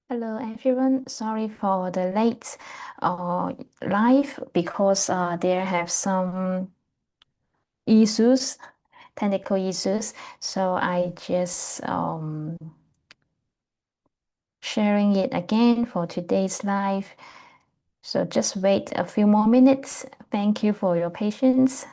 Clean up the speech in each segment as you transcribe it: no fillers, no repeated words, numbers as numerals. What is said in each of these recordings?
Hello everyone. Sorry for the late uh, live because there have some issues, technical issues. So I just sharing it again for today's live. So just wait a few more minutes. Thank you for your patience.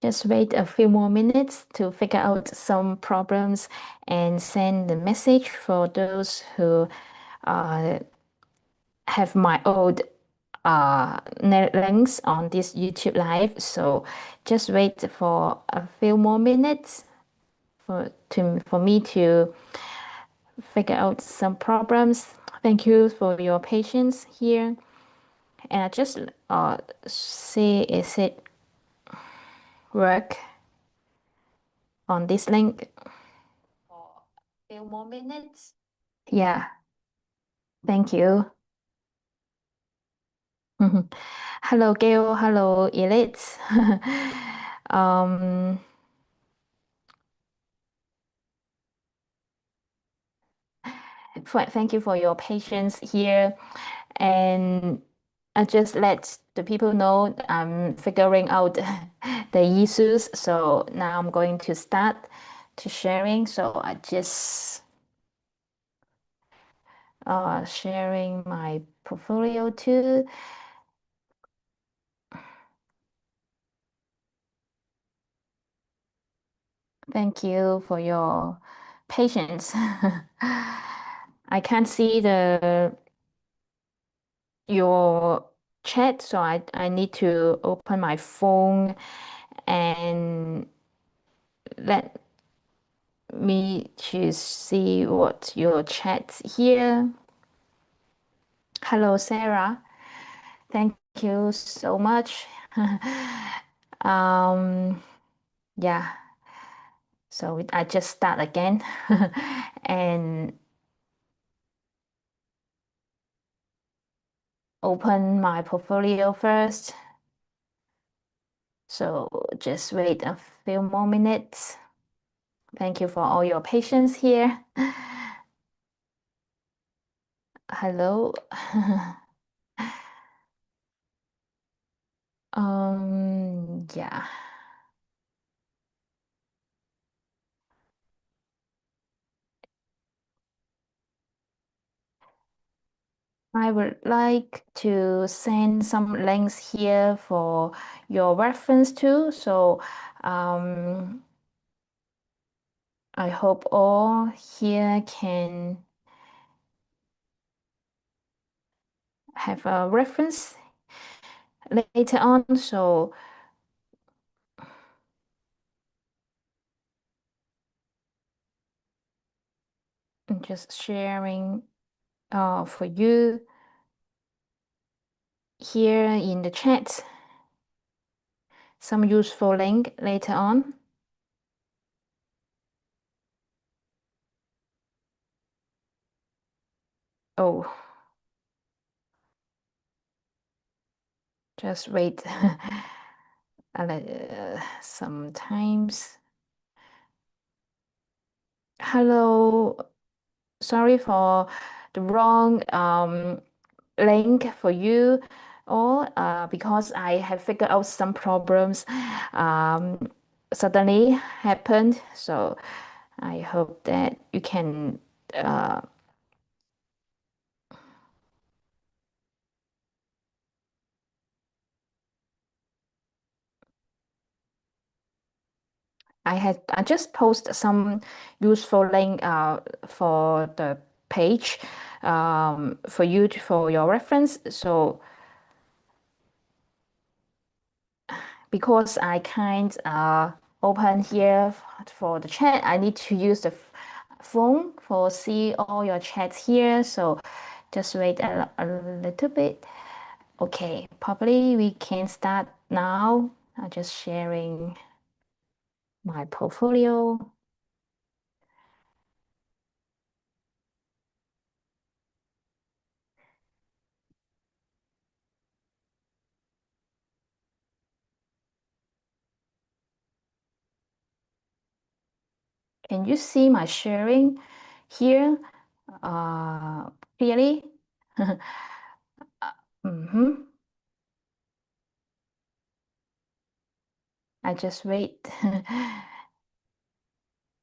Just wait a few more minutes to figure out some problems and send the message for those who uh, have my old links on this YouTube live. So just wait for a few more minutes for me to figure out some problems. Thank you for your patience here. And I just see is it work on this link for a few more minutes. Yeah, thank you. Mhm. Hello, Gail. Hello, Elite. um, thank you for your patience here. And I just let the people know I'm figuring out the issues. So now I'm going to start to sharing. So I just sharing my portfolio too. Thank you for your patience. I can't see the your chat, so I need to open my phone and let me to see what your chat here. Hello, Sarah. Thank you so much. Um, yeah, so I just start again and open my portfolio first. So just wait a few more minutes. Thank you for all your patience here. Hello. Yeah. I would like to send some links here for your reference too. So I hope all here can have a reference later on. So I'm just sharing for you here in the chat some useful link later on. Oh, just wait. Sometimes. Hello, sorry for the wrong link for you all because I have figured out some problems suddenly happened. So I hope that you can I just post some useful link for the page for you for your reference. So because I can't open here for the chat, I need to use the phone for see all your chats here. So just wait a little bit. Okay, probably we can start now. I'm just sharing my portfolio. Can you see my sharing here clearly? Mm-hmm. I just wait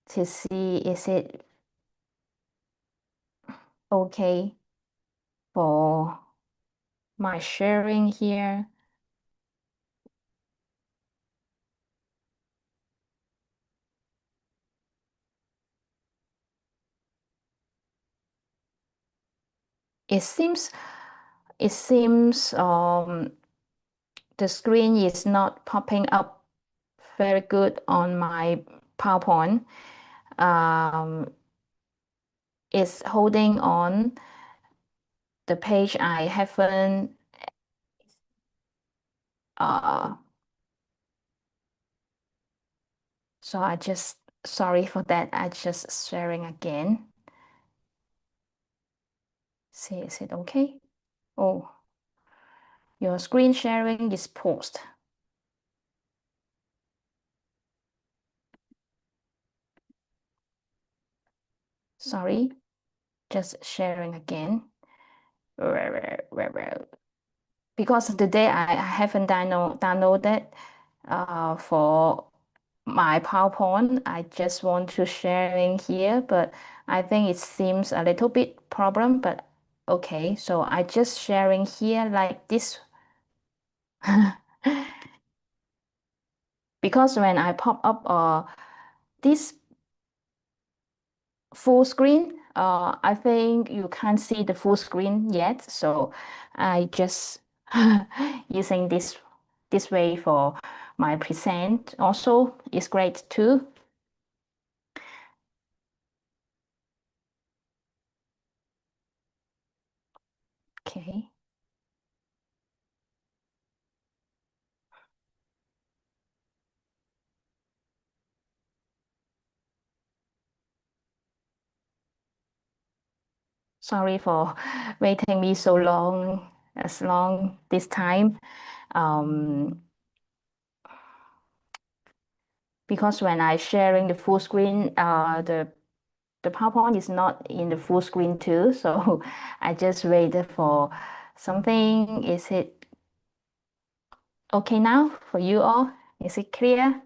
to see is it okay for my sharing here. It seems it seems the screen is not popping up very good on my PowerPoint. Um, it's holding on the page I haven't uh so I just sorry for that. I just sharing again. See, is it okay? Oh, your screen sharing is paused. Sorry, just sharing again. Because today I haven't downloaded for my PowerPoint. I just want to sharing here, but I think it seems a little bit problem, but okay. So I just sharing here like this. Because when I pop up this full screen, I think you can't see the full screen yet. So I just using this way for my present also is great too. Okay. Sorry for waiting me so long, as long this time. Um, because when I sharing the full screen, the PowerPoint is not in the full screen too. So I just waited for something. Is it okay now for you all? Is it clear?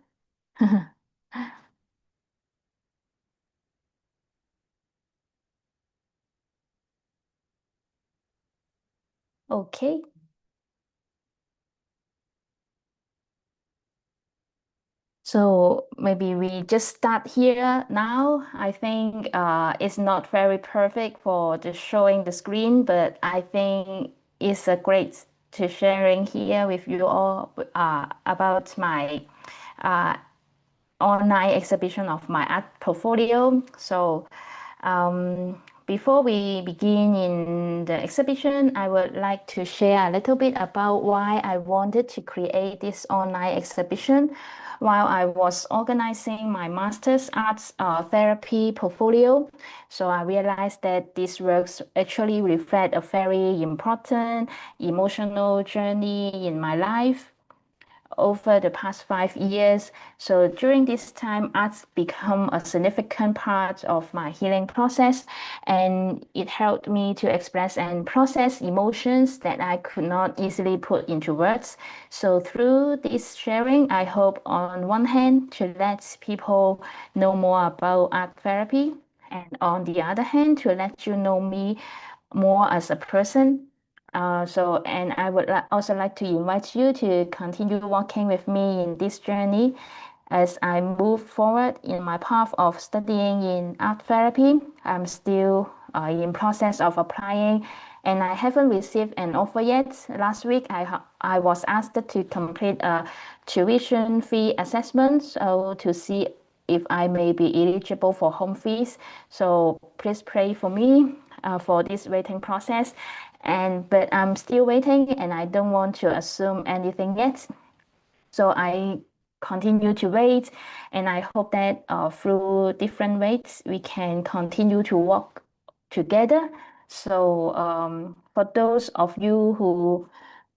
Okay. So maybe we just start here now. I think it's not very perfect for the showing the screen, but I think it's a great to sharing here with you all about my uh, online exhibition of my art portfolio. So before we begin in the exhibition, I would like to share a little bit about why I wanted to create this online exhibition. While I was organizing my master's arts therapy portfolio, so I realized that these works actually reflect a very important emotional journey in my life over the past 5 years. So during this time, arts become a significant part of my healing process, and it helped me to express and process emotions that I could not easily put into words. So through this sharing, I hope on one hand to let people know more about art therapy, and on the other hand to let you know me more as a person. And I would also like to invite you to continue walking with me in this journey as I move forward in my path of studying in art therapy. I'm still in process of applying, and I haven't received an offer yet. Last week, I was asked to complete a tuition fee assessment, so to see if I may be eligible for home fees. So please pray for me for this waiting process. But I'm still waiting and I don't want to assume anything yet. So I continue to wait, and I hope that through different ways we can continue to work together. So for those of you who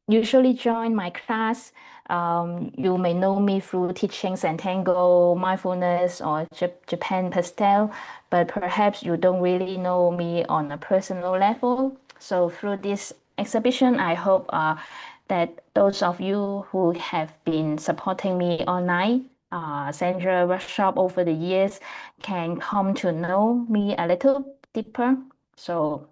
usually join my class, you may know me through teaching Santango, mindfulness, or Japan pastel, but perhaps you don't really know me on a personal level. So through this exhibition, I hope that those of you who have been supporting me online, Sandra workshop over the years, can come to know me a little deeper. So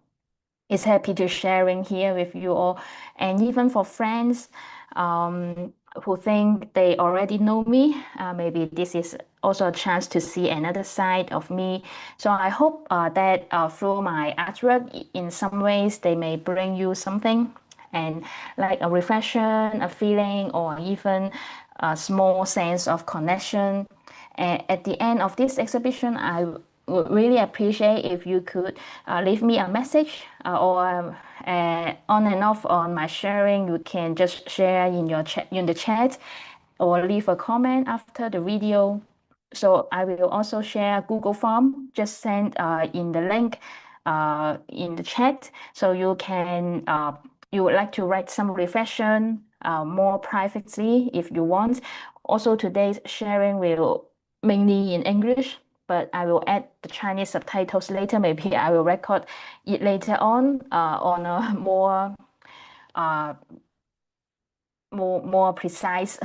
is happy to sharing here with you all. And even for friends who think they already know me, maybe this is also a chance to see another side of me. So I hope that through my artwork, in some ways, they may bring you something and like a reflection, a feeling, or even a small sense of connection. And at the end of this exhibition, I would really appreciate if you could leave me a message or on and off on my sharing. You can just share in your chat in the chat or leave a comment after the video. So I will also share a Google form. Just send in the link in the chat. So you would like to write some reflection more privately if you want. Also, today's sharing will mainly in English, but I will add the Chinese subtitles later. Maybe I will record it later on a uh, more precise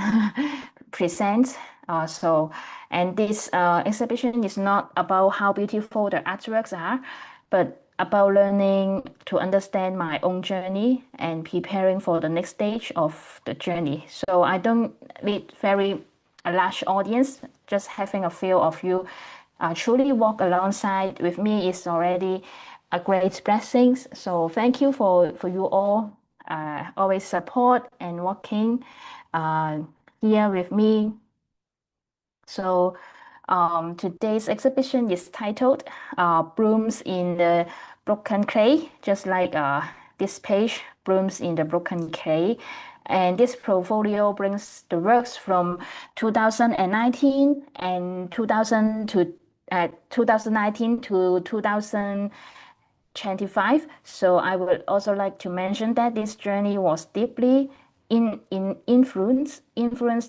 present. And this exhibition is not about how beautiful the artworks are, but about learning to understand my own journey and preparing for the next stage of the journey. So I don't need a large audience. Just having a few of you truly walk alongside with me is already a great blessing. So thank you for you all always support and working uh, here with me. So today's exhibition is titled Blooms in the Broken Clay, just like this page, Blooms in the Broken Clay. And this portfolio brings the works from 2019 and 2019 to 2025. So I would also like to mention that this journey was deeply influenced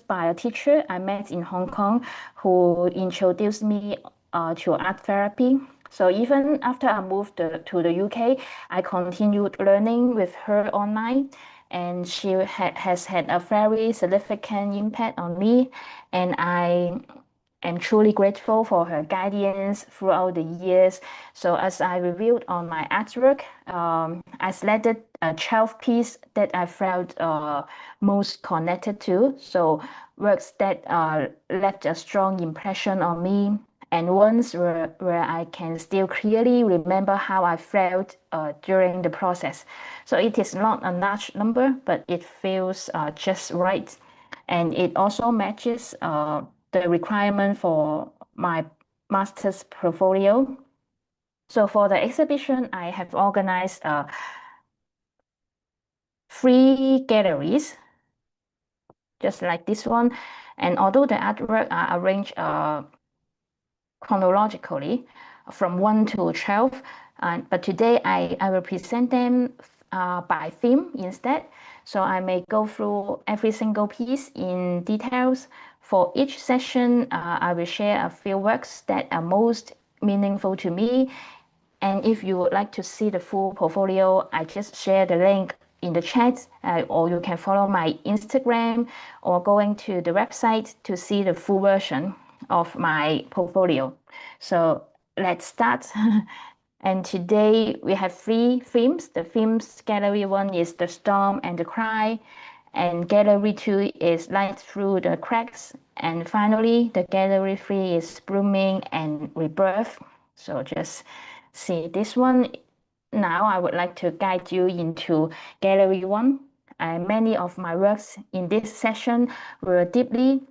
by a teacher I met in Hong Kong who introduced me to art therapy. So even after I moved to the UK, I continued learning with her online, and she has had a very significant impact on me, and I am truly grateful for her guidance throughout the years. So as I reviewed on my artwork, I selected a 12 piece that I felt most connected to. So works that left a strong impression on me, and ones where I can still clearly remember how I felt during the process. So it is not a large number, but it feels just right. And it also matches the requirement for my master's portfolio. So for the exhibition, I have organized three galleries, just like this one. And although the artwork are arranged chronologically from 1 to 12. But today I will present them by theme instead. So I may go through every single piece in details. For each session, I will share a few works that are most meaningful to me. And if you would like to see the full portfolio, I just share the link in the chat, or you can follow my Instagram or going to the website to see the full version of my portfolio. So let's start. And today we have three themes. The themes gallery one is the storm and the cry, and gallery two is light through the cracks, and finally the gallery three is blooming and rebirth. So just see this one. Now I would like to guide you into gallery one. And many of my works in this session were deeply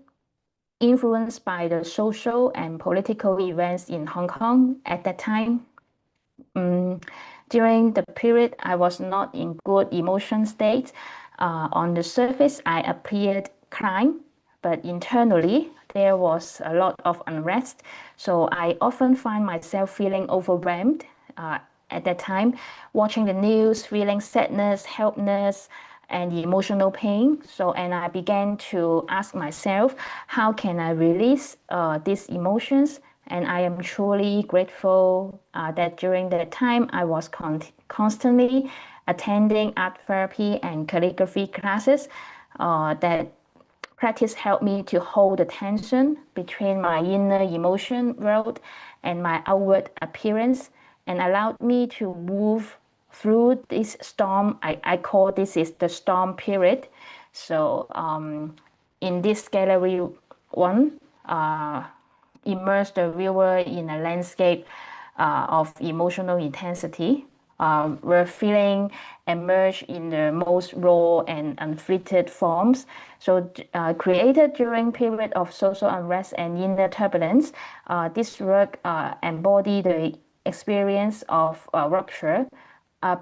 influenced by the social and political events in Hong Kong at that time. Mm, During the period, I was not in good emotion state. On the surface, I appeared calm, but internally, there was a lot of unrest. So I often find myself feeling overwhelmed uh, at that time, watching the news, feeling sadness, helplessness, and emotional pain. So, and I began to ask myself, how can I release these emotions? And I am truly grateful that during that time I was constantly attending art therapy and calligraphy classes that practice helped me to hold the tension between my inner emotion world and my outward appearance and allowed me to move through this storm. I call this is the storm period. So in this gallery one, immerse the viewer in a landscape of emotional intensity, where feeling emerge in the most raw and unfiltered forms. So, created during period of social unrest and inner turbulence, this work embody the experience of rupture,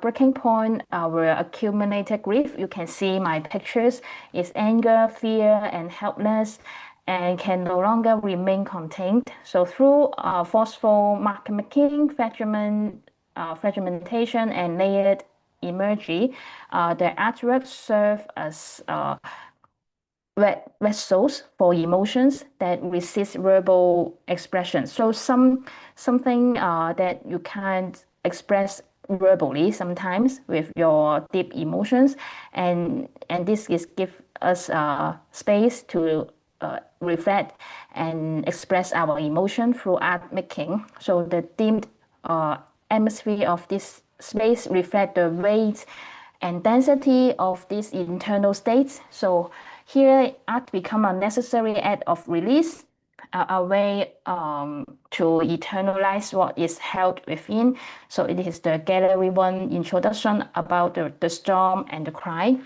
breaking point, our accumulated grief. You can see my pictures is anger, fear, and helpless, and can no longer remain contained. So through forceful mark making, fragmentation, and layered imagery, the artworks serve as vessels for emotions that resist verbal expression. So something that you can't express verbally sometimes with your deep emotions, and this is give us space to reflect and express our emotion through art making. So the dimmed atmosphere of this space reflect the weight and density of these internal states. So here art become a necessary act of release, a way to eternalize what is held within. So it is the gallery one introduction about the storm and the cry.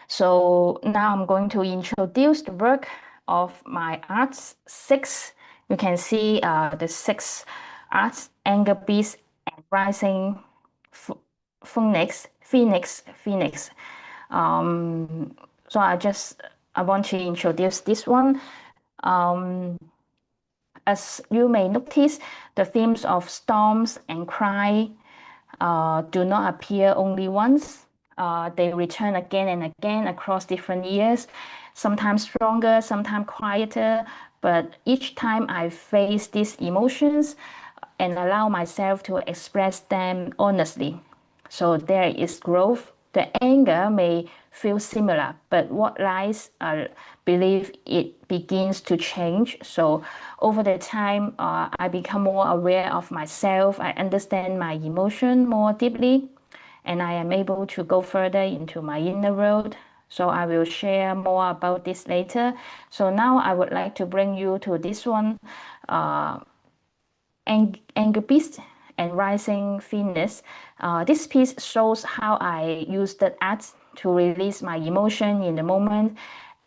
So now I'm going to introduce the work of my arts six. You can see the six arts: anger, beast, and rising phoenix. Um, so I want to introduce this one. Um, as you may notice, the themes of storms and cry do not appear only once. They return again and again across different years, sometimes stronger, sometimes quieter. But each time I face these emotions and allow myself to express them honestly. So there is growth. The anger may feel similar, but what lies, I believe it begins to change. So over the time, I become more aware of myself. I understand my emotion more deeply, and I am able to go further into my inner world. So I will share more about this later. So now I would like to bring you to this one, uh, Anger Beast and Rising Phoenix. This piece shows how I used the art to release my emotion in the moment.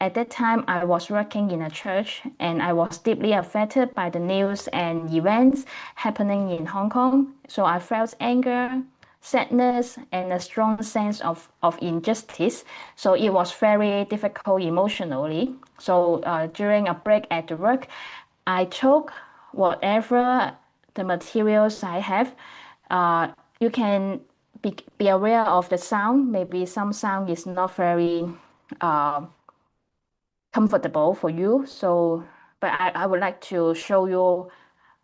At that time, I was working in a church and I was deeply affected by the news and events happening in Hong Kong. So I felt anger, sadness, and a strong sense of injustice. So it was very difficult emotionally. So during a break at the work, I took whatever the materials I have. Uh, you can be aware of the sound. Maybe some sound is not very uh, comfortable for you. So, but I would like to show you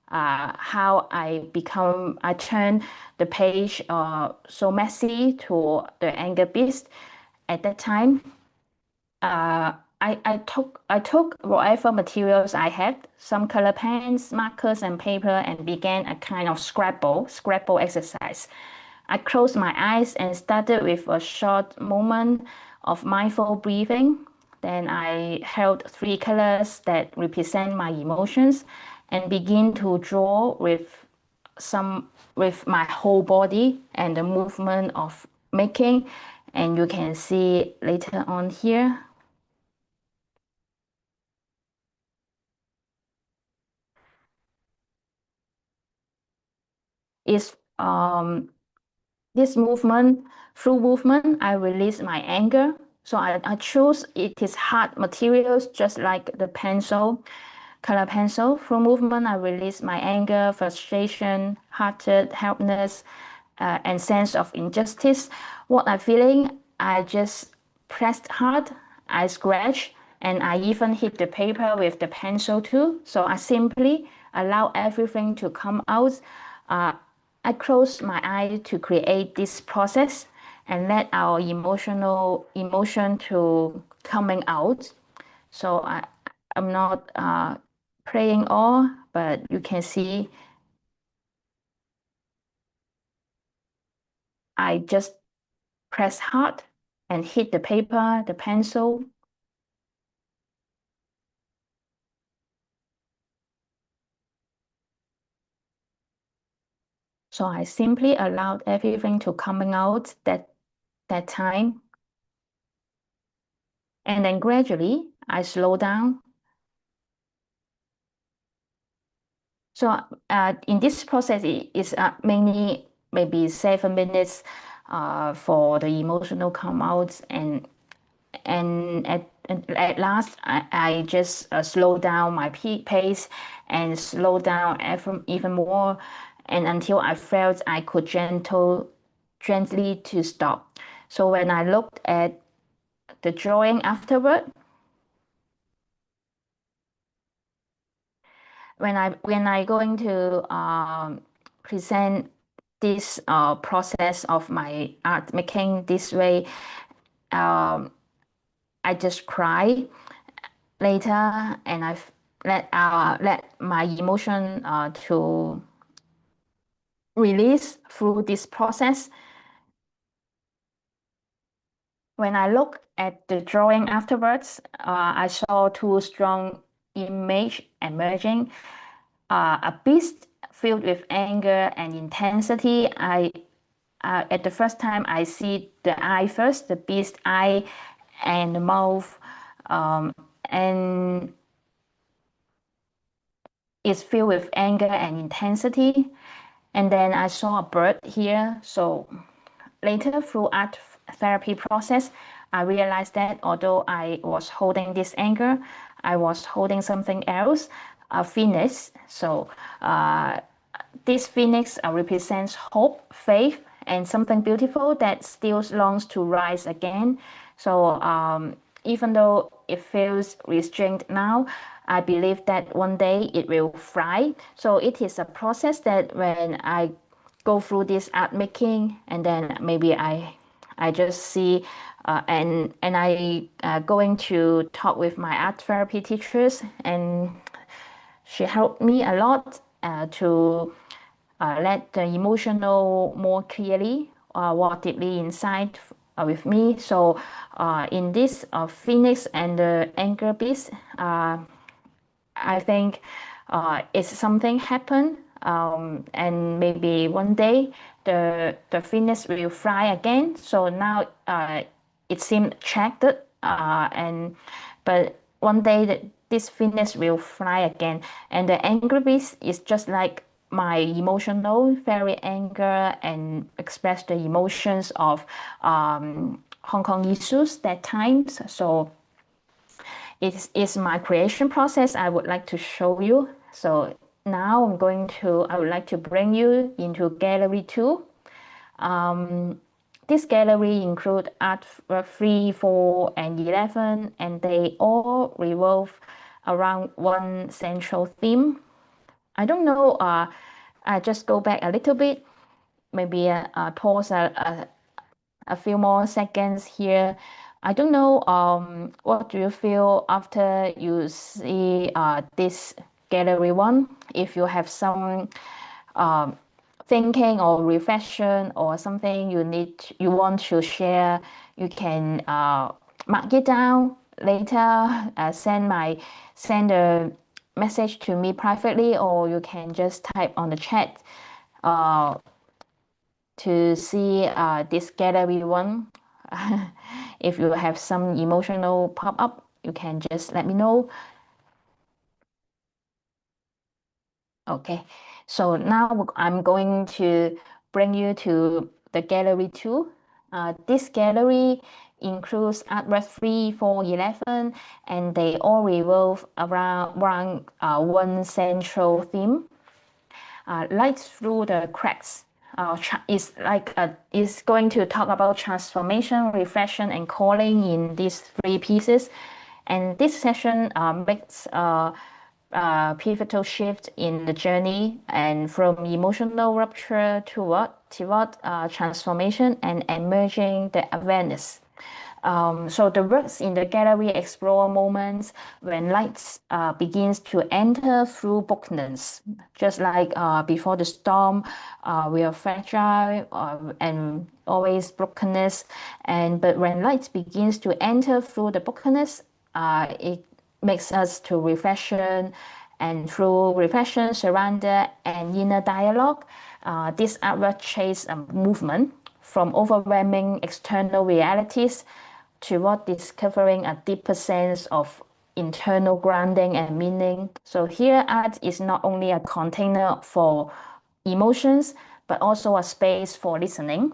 how I turn the page so messy to the anger beast at that time. I took whatever materials I had, some color pens, markers, and paper, and began a kind of scrabble exercise. I closed my eyes and started with a short moment of mindful breathing. Then I held three colors that represent my emotions and begin to draw some with my whole body and the movement of making. And you can see later on here is um, this movement, through movement, I release my anger. So I choose it is hard materials, just like the pencil, color pencil. Through movement, I release my anger, frustration, hearted, helplessness, and sense of injustice. What I'm feeling, I just pressed hard, I scratch, and I even hit the paper with the pencil too. So I simply allow everything to come out. Uh, I close my eye to create this process and let our emotional emotion to coming out. So I'm not praying all, but you can see I just press hard and hit the paper, the pencil. So I simply allowed everything to coming out that time. And then gradually I slow down. So in this process, it is mainly maybe 7 minutes for the emotional come out, and at last I just slow down my pace and slow down even more, and until I felt I could gently to stop. So when I looked at the drawing afterward, when I going to present this process of my art making this way, um, I just cry later, and I let my emotion to release through this process. When I look at the drawing afterwards, I saw two strong image emerging. A beast filled with anger and intensity. At the first time I see the eye first, the beast eye and the mouth, and it's filled with anger and intensity. And then I saw a bird here. So later, through art therapy process, I realized that although I was holding this anger, I was holding something else, a phoenix. So this phoenix represents hope, faith, and something beautiful that still longs to rise again. So even though it feels restrained now, I believe that one day it will fly. So it is a process that when I go through this art making, and then maybe I just see and I going to talk with my art therapy teachers, and she helped me a lot to let the emotional more clearly walk deeply inside with me. So in this phoenix and the anger beast, I think it's something happen, and maybe one day the phoenix will fly again. So now it seemed checked, and but one day that this phoenix will fly again, and the angry beast is just like my emotional, very anger and express the emotions of Hong Kong issues that times. So it's my creation process I would like to show you. So now I would like to bring you into gallery two. This gallery include art 3, 4, and 11, and they all revolve around one central theme. I don't know, I just go back a little bit, maybe pause a few more seconds here. I don't know, what do you feel after you see this gallery one? If you have some um, thinking or reflection or something you want to share, you can mark it down later, send a message to me privately, or you can just type on the chat uh, to see this gallery one. If you have some emotional pop up, you can just let me know. Okay, so now I'm going to bring you to the gallery 2. This gallery includes artwork 3, 4, 11, and they all revolve around one central theme. Light through the cracks is going to talk about transformation, reflection, and calling in these 3 pieces. And this session makes a pivotal shift in the journey and from emotional rupture toward transformation and emerging the awareness. So the works in the gallery explore moments when light begins to enter through brokenness. Just like before the storm, we are fragile and always brokenness. But when light begins to enter through the brokenness, it makes us to reflection, and through reflection, surrender, and inner dialogue, this artwork chase a movement from overwhelming external realities toward discovering a deeper sense of internal grounding and meaning. So here, art is not only a container for emotions, but also a space for listening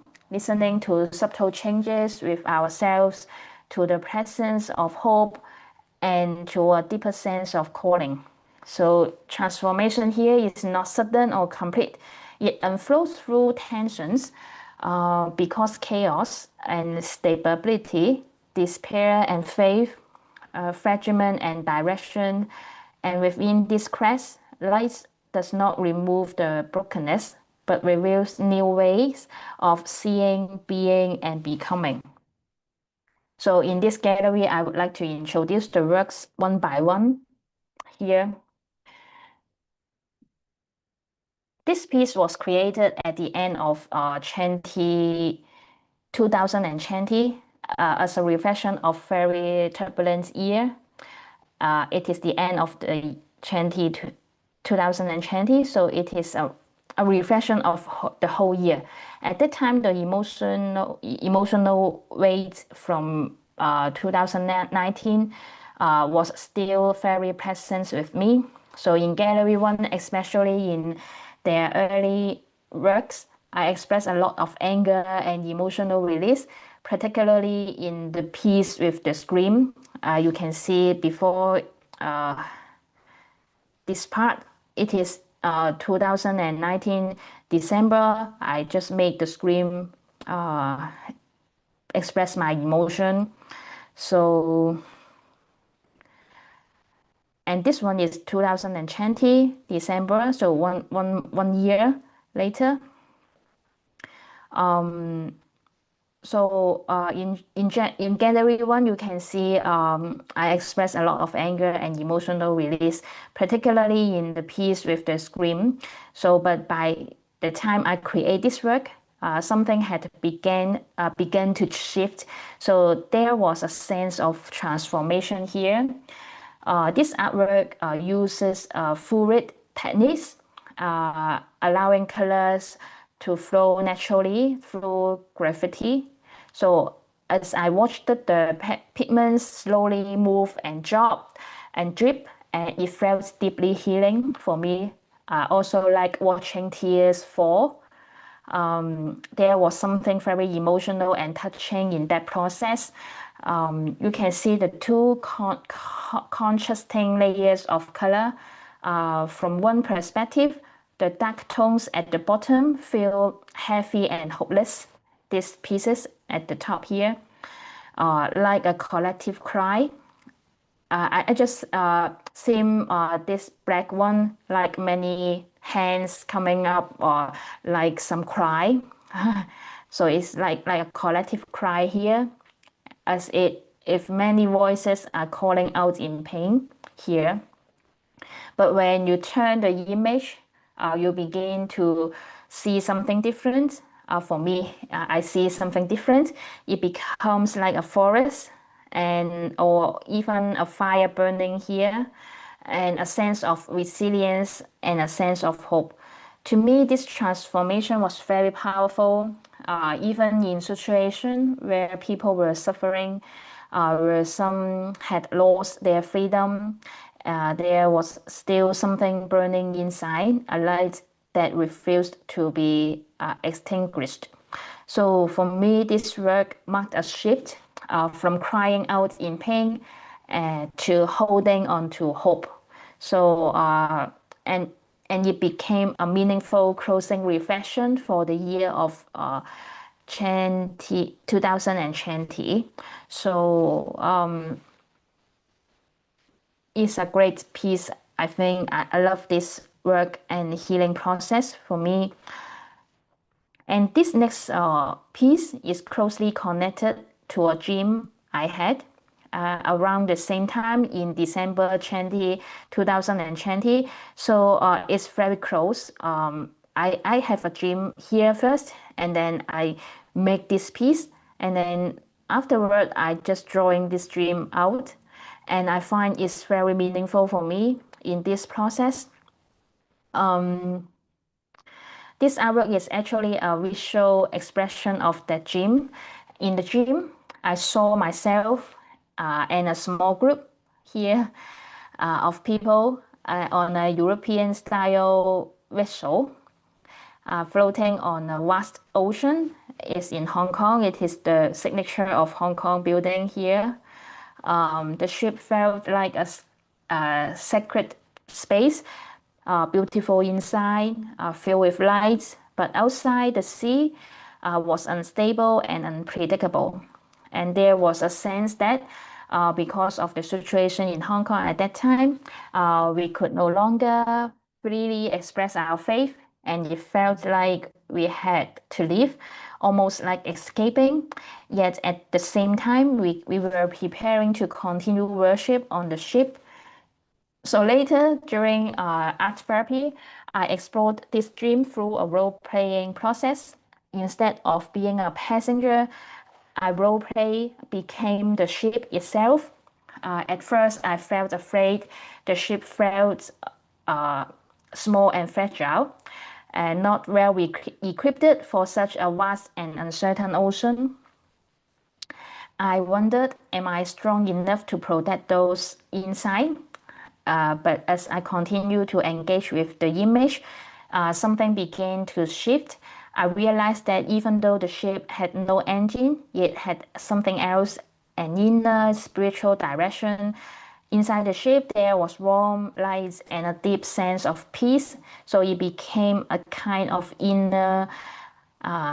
to subtle changes with ourselves, to the presence of hope, and to a deeper sense of calling. So transformation here is not sudden or complete. It unfolds through tensions, because chaos and stability, despair and faith, fragment and direction, and within this cracks, light does not remove the brokenness, but reveals new ways of seeing, being, and becoming. So in this gallery, I would like to introduce the works one by one here. This piece was created at the end of 2020 as a reflection of very turbulent year. It is the end of the 2020, so it is a reflection of the whole year. At that time, the emotional weight from 2019 was still very present with me. So in Gallery 1, especially in their early works, I express a lot of anger and emotional release, particularly in the piece with the scream. You can see before this part, it is 2019 December. I just made the scream express my emotion. So, and this one is 2020 December, so one year later. So in Gallery 1, you can see I express a lot of anger and emotional release, particularly in the piece with the scream. So, but by the time I create this work, something had began to shift. So there was a sense of transformation here. This artwork uses fluid techniques, allowing colors to flow naturally through graffiti. So as I watched the pigments slowly move and drop and drip, and it felt deeply healing for me. Also like watching tears fall. There was something very emotional and touching in that process. You can see the two contrasting layers of color. From one perspective, the dark tones at the bottom feel heavy and hopeless. These pieces at the top here, like a collective cry. I just seem this black one like many hands coming up or like some cry. So it's like a collective cry here, as if many voices are calling out in pain here. But when you turn the image, you begin to see something different. For me, I see something different. It becomes like a forest or even a fire burning here, and a sense of resilience and a sense of hope. To me, this transformation was very powerful, even in situations where people were suffering, where some had lost their freedom. There was still something burning inside, a light that refused to be extinguished. So for me, this work marked a shift from crying out in pain to holding on to hope. So and and it became a meaningful closing reflection for the year of 2020. So it's a great piece. I think I love this work and healing process for me. And this next piece is closely connected to a dream I had around the same time in December 2020. So it's very close. I have a dream here first, and then I make this piece, and then afterward, I just drawing this dream out, and I find it's very meaningful for me in this process. This artwork is actually a visual expression of that dream. In the dream, I saw myself and a small group here of people on a European style vessel floating on a vast ocean. It's in Hong Kong. It is the signature of Hong Kong building here. The ship felt like a sacred space, beautiful inside, filled with lights, but outside the sea was unstable and unpredictable. And there was a sense that because of the situation in Hong Kong at that time, we could no longer freely express our faith, and it felt like we had to leave, almost like escaping. Yet at the same time, we were preparing to continue worship on the ship. So later, during art therapy, I explored this dream through a role-playing process. Instead of being a passenger, I role-play became the ship itself. At first, I felt afraid. The ship felt uh, small and fragile, and not well equipped for such a vast and uncertain ocean. I wondered, am I strong enough to protect those inside? But as I continued to engage with the image, something began to shift. I realized that even though the ship had no engine, it had something else, an inner spiritual direction. Inside the ship, there was warm lights and a deep sense of peace. So it became a kind of inner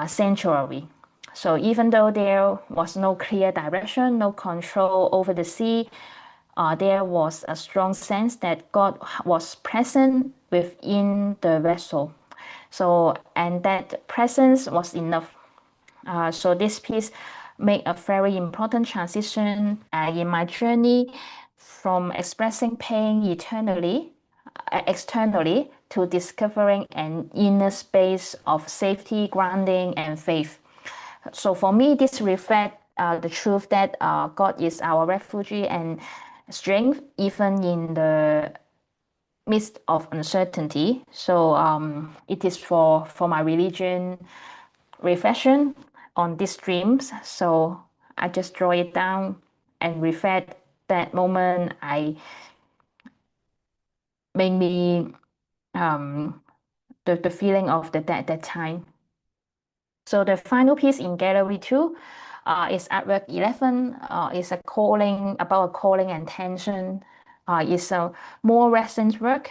sanctuary. So even though there was no clear direction, no control over the sea, there was a strong sense that God was present within the vessel. So, and that presence was enough. So this piece made a very important transition in my journey from expressing pain externally to discovering an inner space of safety, grounding, and faith. So for me, this reflects the truth that God is our refuge and strength, even in the midst of uncertainty. So it is for my religion reflection on these dreams. So I just draw it down and reflect that moment. I made me the feeling of that time. So the final piece in Gallery 2 is artwork 11. It's a calling about a calling and tension. It's a more recent work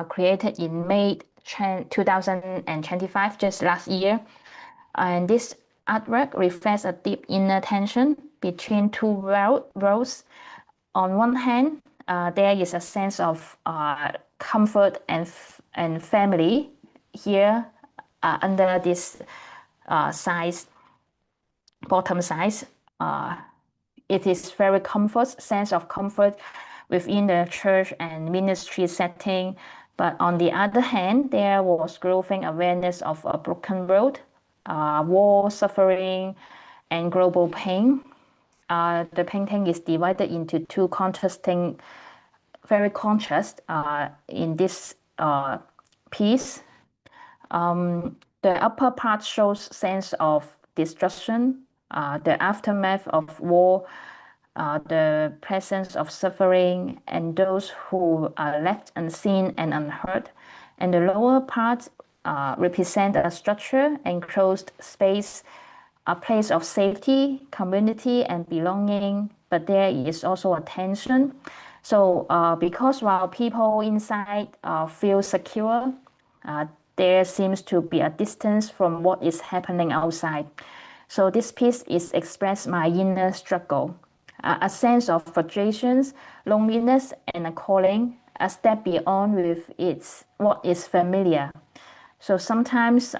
created in May 2025, just last year. And this artwork reflects a deep inner tension between two worlds. On one hand, there is a sense of comfort and family here under this size, bottom size. It is very sense of comfort within the church and ministry setting. But on the other hand, there was growing awareness of a broken world, war, suffering, and global pain. The painting is divided into two contrasting, very contrast in this piece. The upper part shows sense of destruction, the aftermath of war, the presence of suffering, and those who are left unseen and unheard. And the lower part represent a structure, enclosed space, a place of safety, community, and belonging. But there is also a tension. So, because while people inside feel secure, uh, there seems to be a distance from what is happening outside. So, this piece is express my inner struggle, a sense of frustrations, loneliness, and a calling, a step beyond with its what is familiar. So sometimes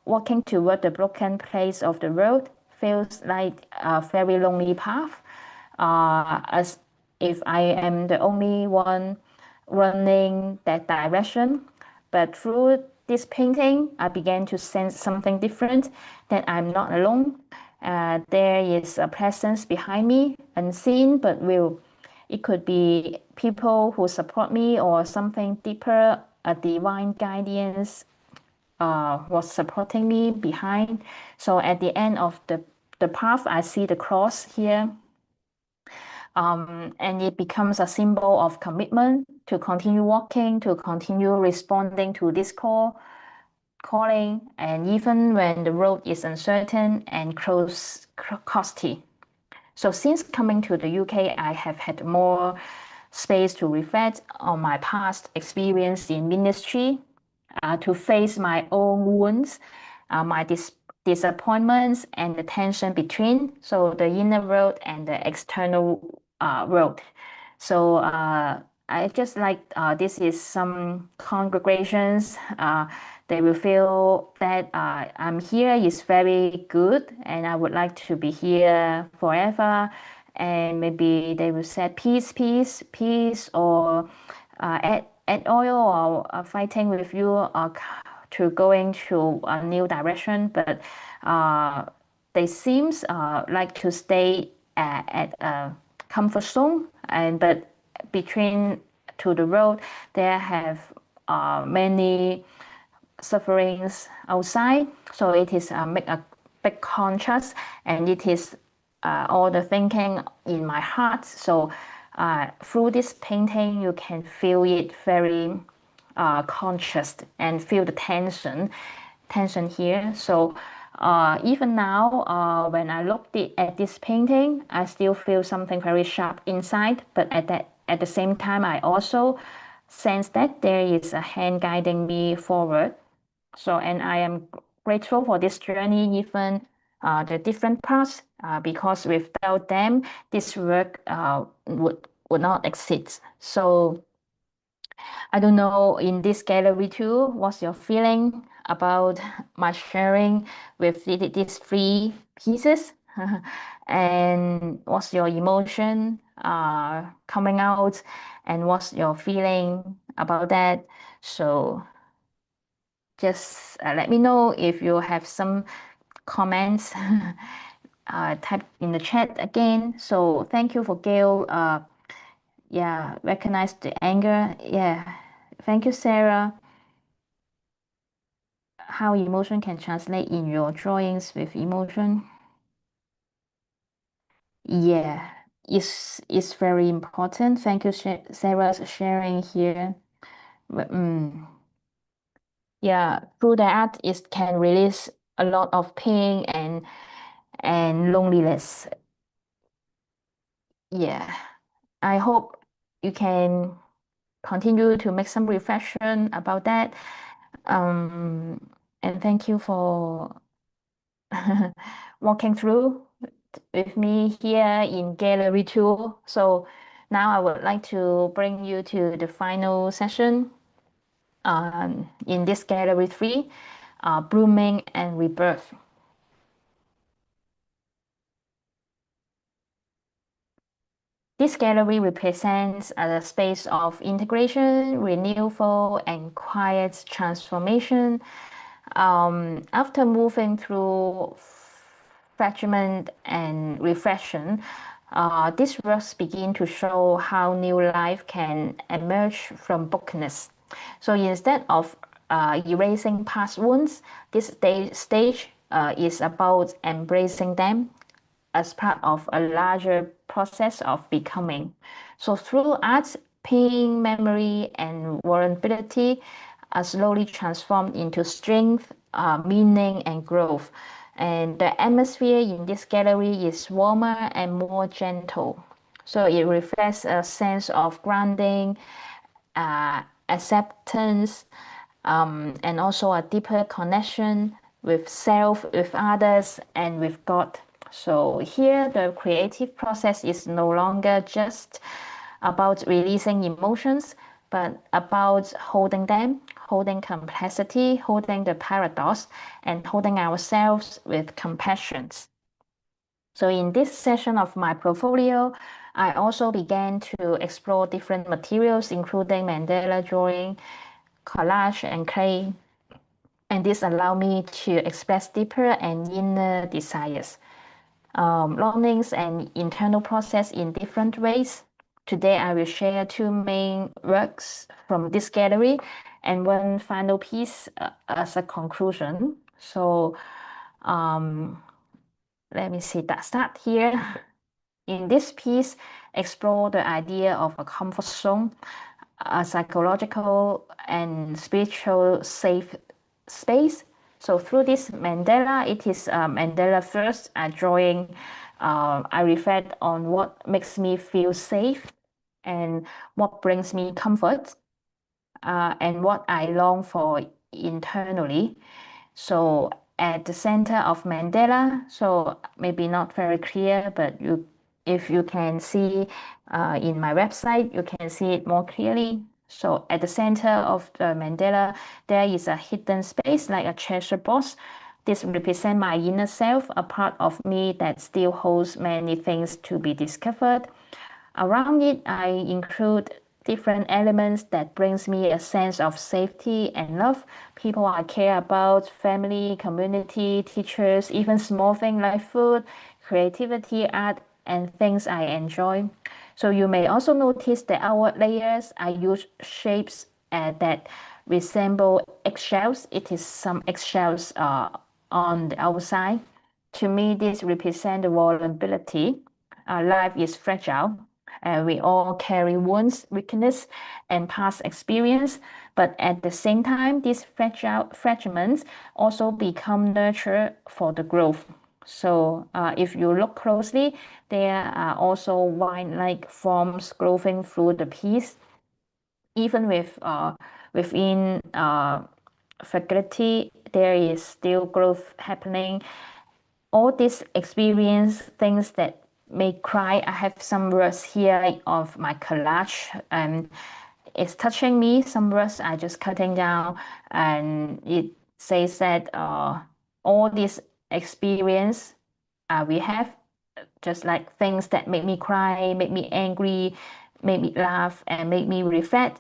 walking toward the broken place of the road feels like a very lonely path, as if I am the only one running that direction. But through this painting, I began to sense something different, that I'm not alone. There is a presence behind me, unseen but real. It could be people who support me or something deeper, a divine guidance was supporting me behind. So at the end of the path, I see the cross here, and it becomes a symbol of commitment to continue walking, to continue responding to this calling, and even when the road is uncertain and costly. So since coming to the UK, I have had more space to reflect on my past experience in ministry, to face my own wounds, my disappointments, and the tension between, so the inner world and the external world. So I just like this is some congregations. They will feel that I'm here is very good, and I would like to be here forever. And maybe they will say peace, peace, peace, or add oil, or fighting with you to going to a new direction. But uh, they seems like to stay at a comfort zone, and but between to the road there have many sufferings outside. So it is make a big contrast, and it is all the thinking in my heart. So through this painting, you can feel it very conscious and feel the tension here. So even now, when I look at this painting, I still feel something very sharp inside. But at the same time, I also sense that there is a hand guiding me forward. So, and I am grateful for this journey, even the different parts, because without them, this work would not exist. So, I don't know in this gallery too, what's your feeling about my sharing with these three pieces? And what's your emotion coming out? And what's your feeling about that? So just let me know if you have some comments. Type in the chat again. So thank you for Gail. Yeah, recognize the anger. Yeah, thank you, Sarah. How emotion can translate in your drawings with emotion. Yeah, it's very important. Thank you, Sarah, sharing here. Yeah, through the art, it can release a lot of pain and loneliness. Yeah, I hope you can continue to make some reflection about that. And thank you for walking through with me here in Gallery 2. So now I would like to bring you to the final session in this Gallery 3, Blooming and Rebirth. This gallery represents a space of integration, renewal, and quiet transformation. After moving through fragment and reflection, these works begin to show how new life can emerge from brokenness. So instead of erasing past wounds, this stage is about embracing them as part of a larger process of becoming. So through art, pain, memory, and vulnerability, are slowly transformed into strength, meaning, and growth. And the atmosphere in this gallery is warmer and more gentle. So it reflects a sense of grounding, acceptance, and also a deeper connection with self, with others, and with God. So here, the creative process is no longer just about releasing emotions, but about holding them, holding complexity, holding the paradox, and holding ourselves with compassion. So in this session of my portfolio, I also began to explore different materials, including mandala drawing, collage, and clay. And this allowed me to express deeper and inner desires, longings, and internal process in different ways. Today, I will share two main works from this gallery and one final piece as a conclusion. So let me see that start here. In this piece, explore the idea of a comfort zone, a psychological and spiritual safe space. So through this mandala, it is mandala first drawing. I reflect on what makes me feel safe and what brings me comfort, and what I long for internally. So at the center of mandala, so maybe not very clear, but if you can see in my website, you can see it more clearly. So at the center of the mandala, there is a hidden space like a treasure box. This represents my inner self, a part of me that still holds many things to be discovered. Around it, I include different elements that brings me a sense of safety and love. People I care about, family, community, teachers, even small things like food, creativity, art, and things I enjoy. So you may also notice the outward layers. I use shapes that resemble eggshells. It is some eggshells on the outside. To me, this represents the vulnerability. Life is fragile. We all carry wounds, weakness, and past experience. But at the same time, these fragile fragments also become nurture for the growth. So if you look closely, there are also wine-like forms growing through the piece. Even within fragility, there is still growth happening. All these experience things that may cry. I have some words here of my collage, and it's touching me. Some words I just cutting down, and it says that all this experience we have, just like things that make me cry, make me angry, make me laugh, and make me reflect,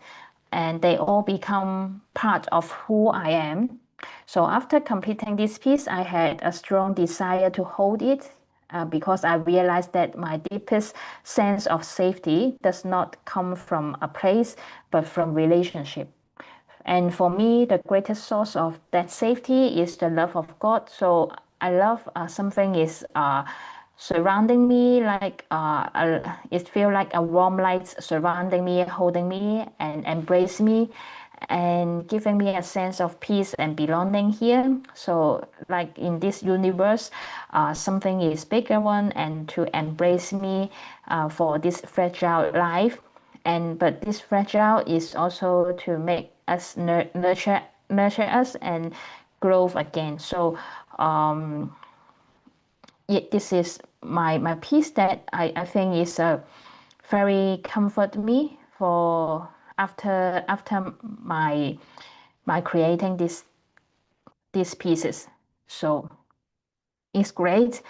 and they all become part of who I am. So after completing this piece, I had a strong desire to hold it because I realized that my deepest sense of safety does not come from a place, but from relationship. And for me, the greatest source of that safety is the love of God. So I love something is surrounding me, like it feels like a warm light surrounding me, holding me, and embrace me, and giving me a sense of peace and belonging here. So, like in this universe, something is bigger one, and to embrace me for this fragile life. And but this fragile is also to make us nurture us and grow again. So this is my piece that I think is very comfort me for after my creating these pieces. So it's great.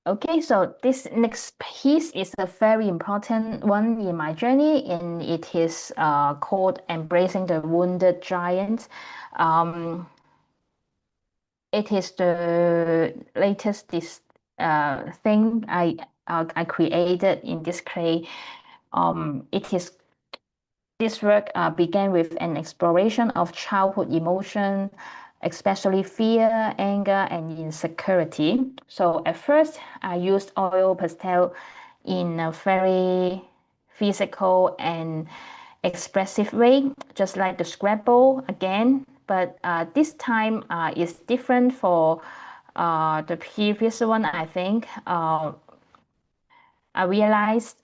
Okay, so this next piece is a very important one in my journey, and it is called Embracing the Wounded Giant. Um, it is the latest this thing I created in this clay. It is This work began with an exploration of childhood emotion, especially fear, anger, and insecurity. So at first, I used oil pastel in a very physical and expressive way, just like the Scrabble again. But this time is different for the previous one, I think. I realized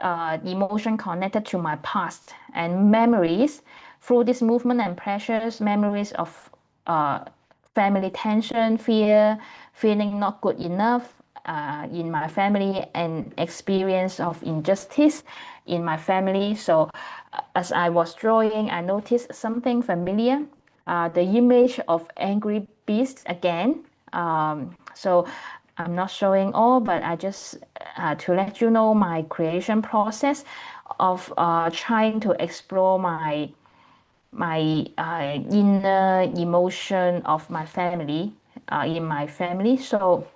emotion connected to my past and memories through this movement and pressures, memories of uh, family tension, fear, feeling not good enough in my family, and experience of injustice in my family. So, as I was drawing, I noticed something familiar, the image of angry beast again. So I'm not showing all, but I just to let you know my creation process of trying to explore my inner emotion of my family in my family. So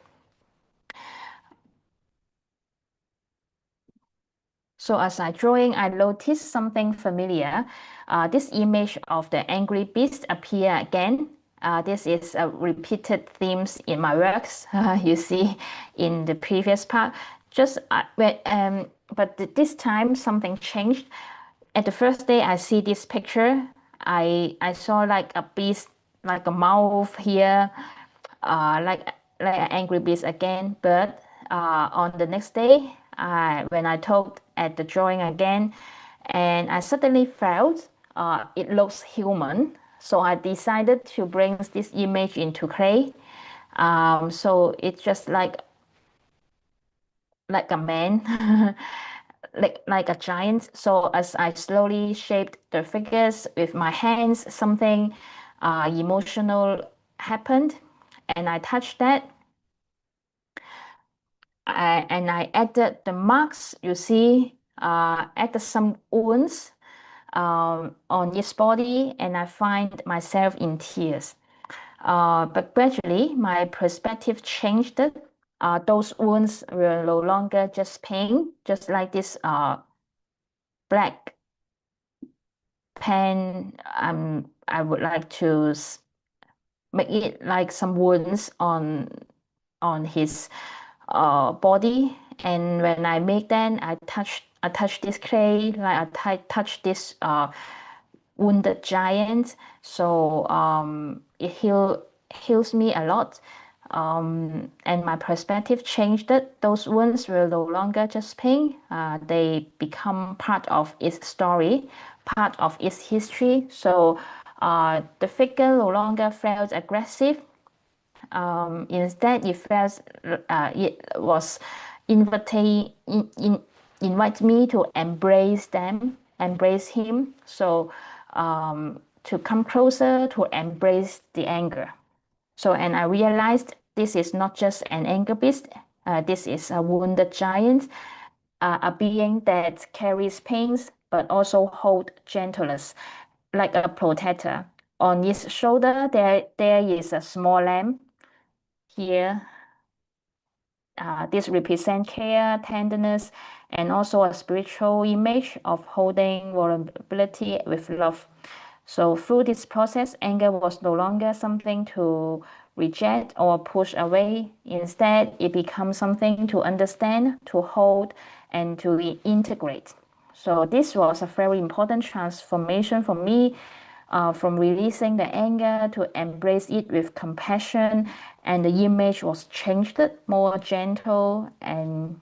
as I drawing, I noticed something familiar. This image of the angry beast appear again. This is a repeated themes in my works. You see in the previous part. Just but this time something changed. At the first day I see this picture, I saw like a beast, like a mouth here, like an angry beast again. But on the next day, when I took at the drawing again, and I suddenly felt it looks human. So I decided to bring this image into clay. So it's just like a man, like a giant. So as I slowly shaped the figures with my hands, something emotional happened, and I touched that. And I added the marks. You see, added some wounds on his body, and I find myself in tears. But gradually, my perspective changed. Those wounds were no longer just pain, just like this black pen. I would like to make it like some wounds on his body. And when I make them, I touch this clay, like touch this wounded giant. So it heals me a lot. And my perspective changed. It. Those wounds were no longer just pain. They become part of its story, part of its history. So the figure no longer felt aggressive. Instead, it was inviting invite me to embrace them, embrace him. So to come closer, to embrace the anger. So and I realized this is not just an anger beast. This is a wounded giant, a being that carries pains but also hold gentleness, like a protector. On his shoulder, there is a small lamb here. This represents care, tenderness, and also a spiritual image of holding vulnerability with love. So through this process, anger was no longer something to reject or push away. Instead, it becomes something to understand, to hold, and to integrate. So this was a very important transformation for me, from releasing the anger to embrace it with compassion, and the image was changed, more gentle, and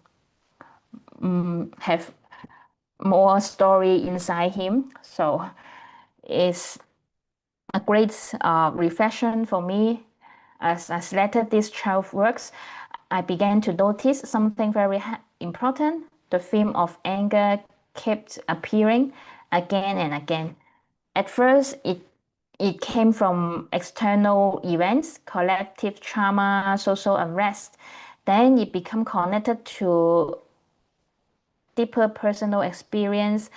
have more story inside him. So it's a great reflection for me. As later this child works, I began to notice something very important. The theme of anger kept appearing again and again. At first, it came from external events, collective trauma, social unrest. Then it became connected to deeper personal experience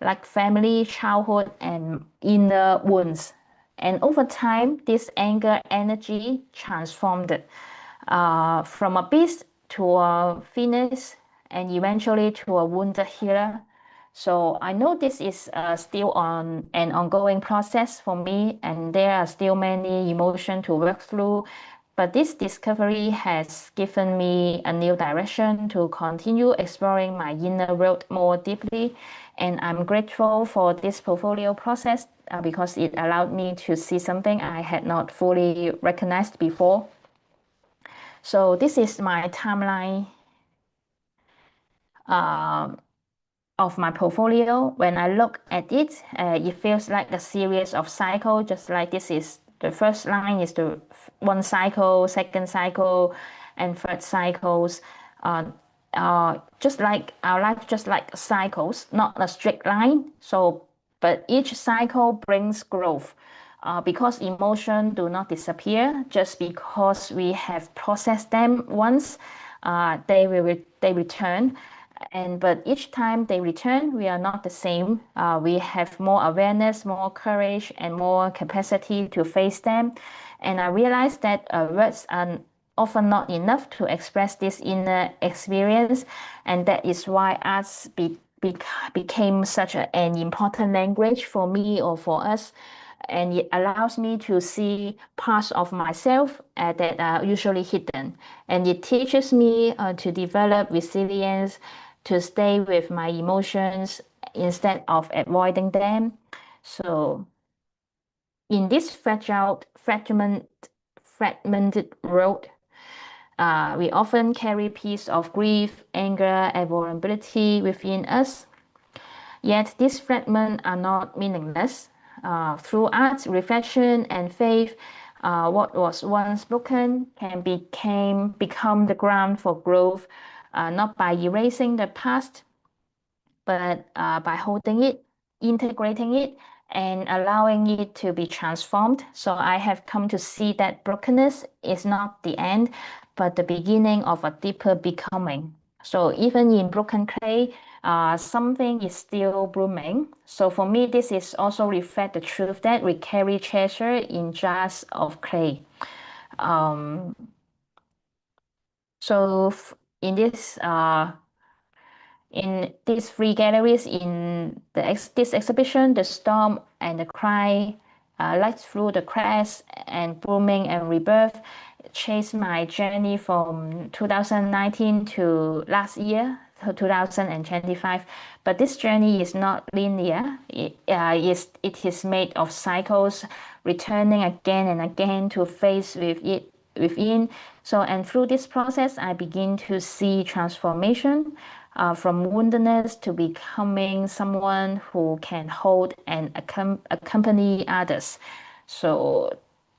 like family, childhood, and inner wounds. And over time, this anger energy transformed from a beast to a phoenix and eventually to a wounded healer. So I know this is still on an ongoing process for me, and there are still many emotions to work through. But this discovery has given me a new direction to continue exploring my inner world more deeply. And I'm grateful for this portfolio process because it allowed me to see something I had not fully recognized before. So this is my timeline of my portfolio. When I look at it, it feels like a series of cycles, just like this is the first line is the one cycle, second cycle, and third cycles. Uh, just like our life, just like cycles, not a straight line. So, but each cycle brings growth. Because emotions do not disappear just because we have processed them once, they return. And but each time they return, we are not the same. We have more awareness, more courage, and more capacity to face them. And I realized that words are often not enough to express this inner experience, and that is why became such an important language for me or for us. And it allows me to see parts of myself that are usually hidden. And it teaches me to develop resilience, to stay with my emotions instead of avoiding them. So, in this fragmented world, we often carry pieces of grief, anger, and vulnerability within us. Yet these fragments are not meaningless. Through art, reflection, and faith, what was once broken can become the ground for growth, not by erasing the past, but by holding it, integrating it, and allowing it to be transformed. So I have come to see that brokenness is not the end, but the beginning of a deeper becoming. So even in broken clay, something is still blooming. So for me, this is also reflect the truth that we carry treasure in jars of clay. Um, so in these three galleries in this exhibition, the storm and the cry, light through the cracks and blooming and rebirth, chased my journey from 2019 to last year, to 2025. But this journey is not linear. It is made of cycles, returning again and again to face with it within. So, and through this process, I begin to see transformation from woundedness to becoming someone who can hold and accompany others. So,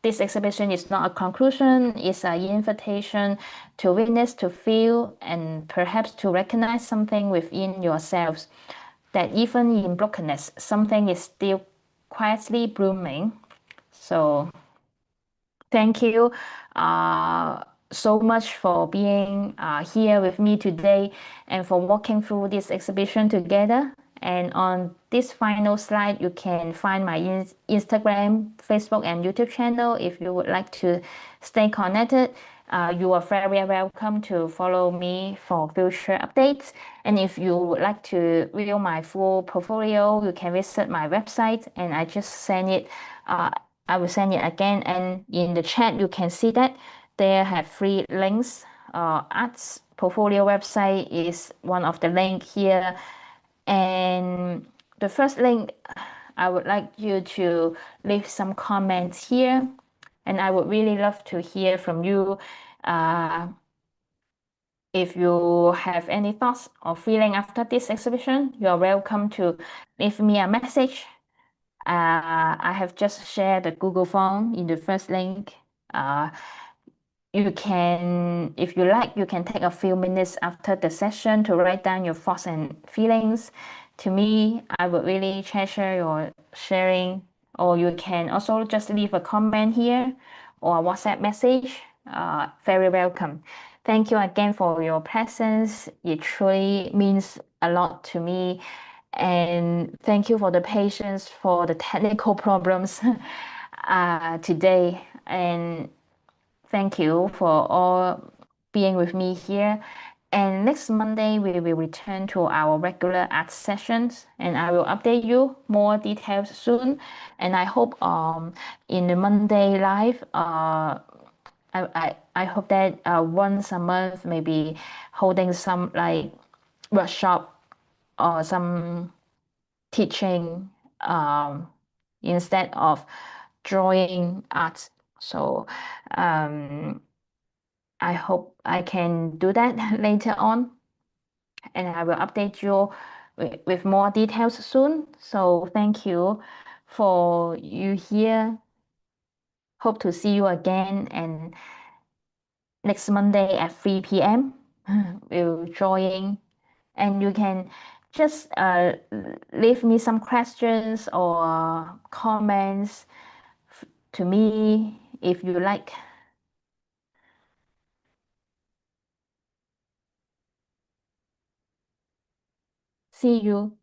this exhibition is not a conclusion, it's an invitation to witness, to feel, and perhaps to recognize something within yourselves. That even in brokenness, something is still quietly blooming. So, thank you so much for being here with me today and for walking through this exhibition together. And on this final slide, you can find my Instagram, Facebook, and YouTube channel if you would like to stay connected. You are very welcome to follow me for future updates. And if you would like to view my full portfolio, you can visit my website, and I will send it again. And in the chat, you can see that there have three links. Arts portfolio website is one of the link here. And the first link, I would like you to leave some comments here. And I would really love to hear from you. If you have any thoughts or feeling after this exhibition, you are welcome to leave me a message. I have just shared the Google Form in the first link. You can, if you like, you can take a few minutes after the session to write down your thoughts and feelings. To me, I would really treasure your sharing, or you can also just leave a comment here or a WhatsApp message. Very welcome. Thank you again for your presence. It truly means a lot to me. And thank you for the patience for the technical problems today. And thank you for all being with me here. And next Monday, we will return to our regular art sessions, and I will update you more details soon. And I hope in the Monday live, I hope that once a month, maybe holding some like workshop or some teaching instead of drawing art. So um, I hope I can do that later on, and I will update you with more details soon. So thank you for you here. Hope to see you again, and next Monday at 3 p.m. we'll join, and you can just leave me some questions or comments to me if you like. See you.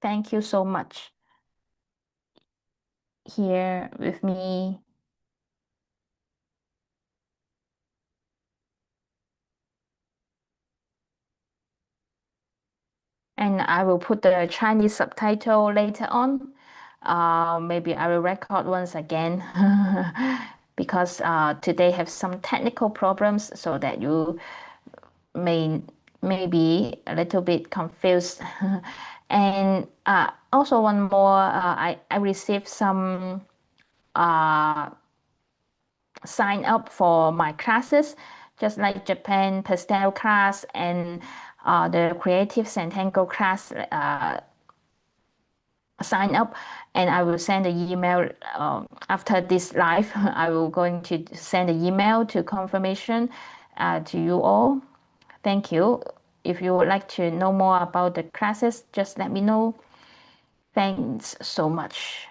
Thank you so much here with me. And I will put the Chinese subtitle later on. Maybe I will record once again because today have some technical problems so that you may be a little bit confused. And also one more, I received some uh, sign up for my classes, just like Japan pastel class and the creative Sentango class. Sign up, and I will send the email after this live. I will going to send the email to confirmation to you all. Thank you. If you would like to know more about the classes, just let me know. Thanks so much.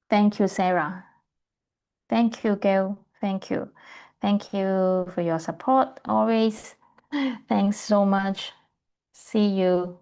Thank you, Sarah. Thank you, Gail. Thank you. Thank you for your support always. Thanks so much. See you.